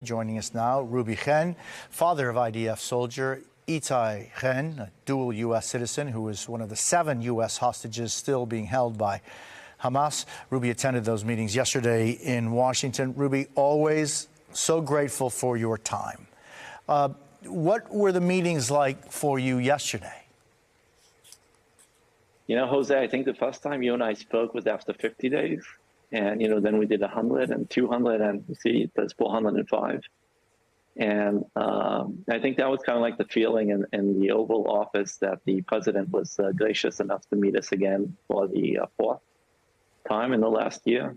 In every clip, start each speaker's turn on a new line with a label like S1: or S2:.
S1: Joining us now, Ruby Chen, father of IDF soldier Itai Chen, a dual U.S. citizen who is one of the 7 U.S. hostages still being held by Hamas. Ruby attended those meetings yesterday in Washington. Ruby, always so grateful for your time. What were the meetings like for you yesterday?
S2: You know, Jose, I think the first time you and I spoke was after 50 days. And, then we did 100 and 200 and see, that's 405. And I think that was kind of like the feeling in the Oval Office that the president was gracious enough to meet us again for the 4th time in the last year.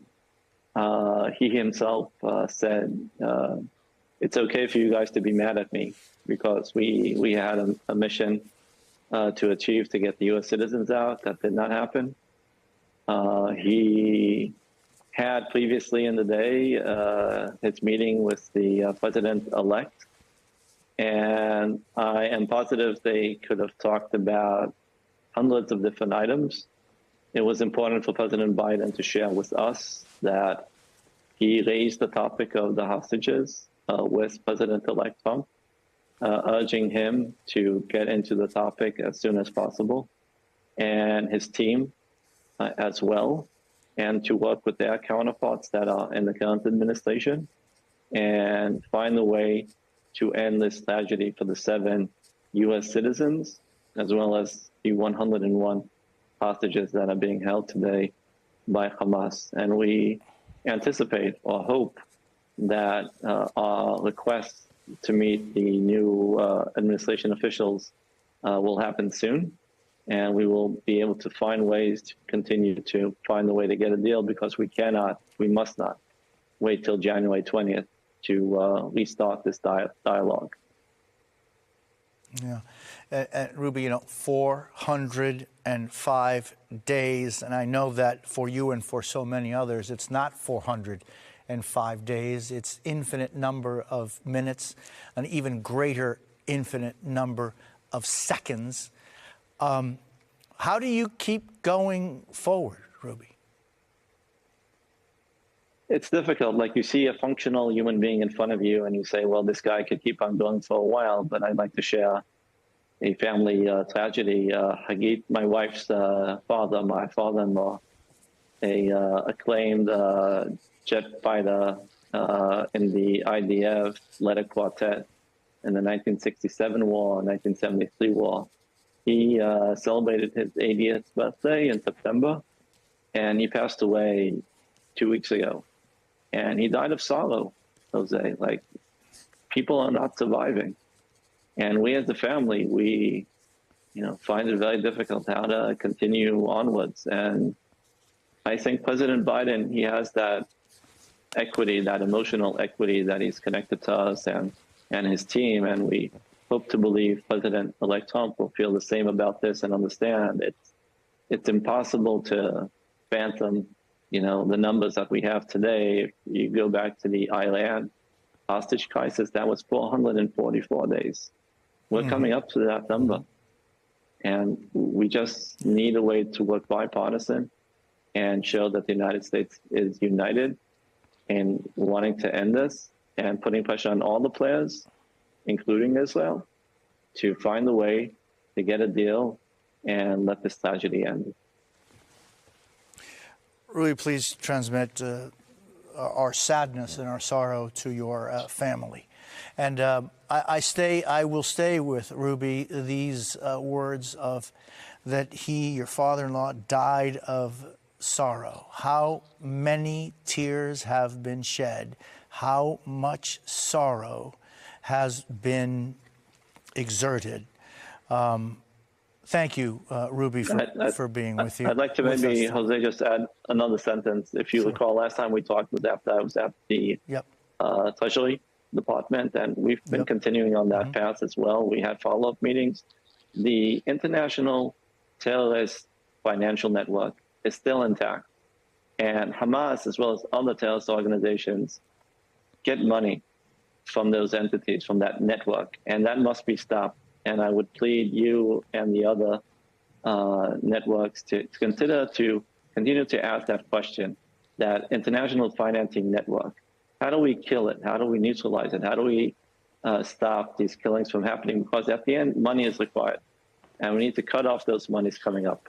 S2: He himself said, it's okay for you guys to be mad at me because we had a mission to achieve to get the U.S. citizens out. That did not happen. He had previously in the day his meeting with the president-elect, and I am positive they could have talked about hundreds of different items. It was important for President Biden to share with us that he raised the topic of the hostages with President-elect Trump, urging him to get into the topic as soon as possible, and his team as well, and to work with their counterparts that are in the current administration and find a way to end this tragedy for the 7 U.S. citizens, as well as the 101 hostages that are being held today by Hamas. And we anticipate or hope that our request to meet the new administration officials will happen soon. And we will be able to find ways to continue to find a way to get a deal, because we must not wait till January 20th to restart this dialogue.
S1: Yeah. Ruby, 405 days, and I know that for you and for so many others, it's not 405 days. It's infinite number of minutes, an even greater infinite number of seconds. How do you keep going forward, Ruby?
S2: It's difficult. Like, you see a functional human being in front of you and you say, well, this guy could keep on going for a while, but I'd like to share a family tragedy. Hagit, my wife's father, my father-in-law, acclaimed jet fighter in the IDF, led a quartet in the 1967 war, 1973 war. He celebrated his 80th birthday in September, and he passed away 2 weeks ago. And he died of sorrow, Jose. Like, people are not surviving. And we as a family, we, find it very difficult how to continue onwards. And I think President Biden, he has that equity, that emotional equity, that he's connected to us and his team. And we hope to believe President-elect Trump will feel the same about this and understand it's impossible to fathom, the numbers that we have today. If you go back to the Iran hostage crisis, that was 444 days. We're coming up to that number. And we just need a way to work bipartisan and show that the United States is united in wanting to end this and putting pressure on all the players, including Israel, to find a way to get a deal and let this tragedy end.
S1: Ruby, please transmit our sadness and our sorrow to your family. And I will stay with Ruby these words of that he, your father-in-law, died of sorrow. How many tears have been shed? How much sorrow has been exerted? Thank you, Ruby, for being with you.
S2: I'd like to maybe, Jose, just add another sentence. If you recall, last time we talked was after I was at the Treasury Department, and we've been continuing on that path as well. We had follow-up meetings. The international terrorist financial network is still intact, and Hamas, as well as other terrorist organizations, get money from those entities, from that network, and that must be stopped. And I would plead you and the other networks to continue to ask that question, that international financing network how do we kill it? How do we neutralize it? How do we stop these killings from happening? Because at the end, money is required, and we need to cut off those monies coming up.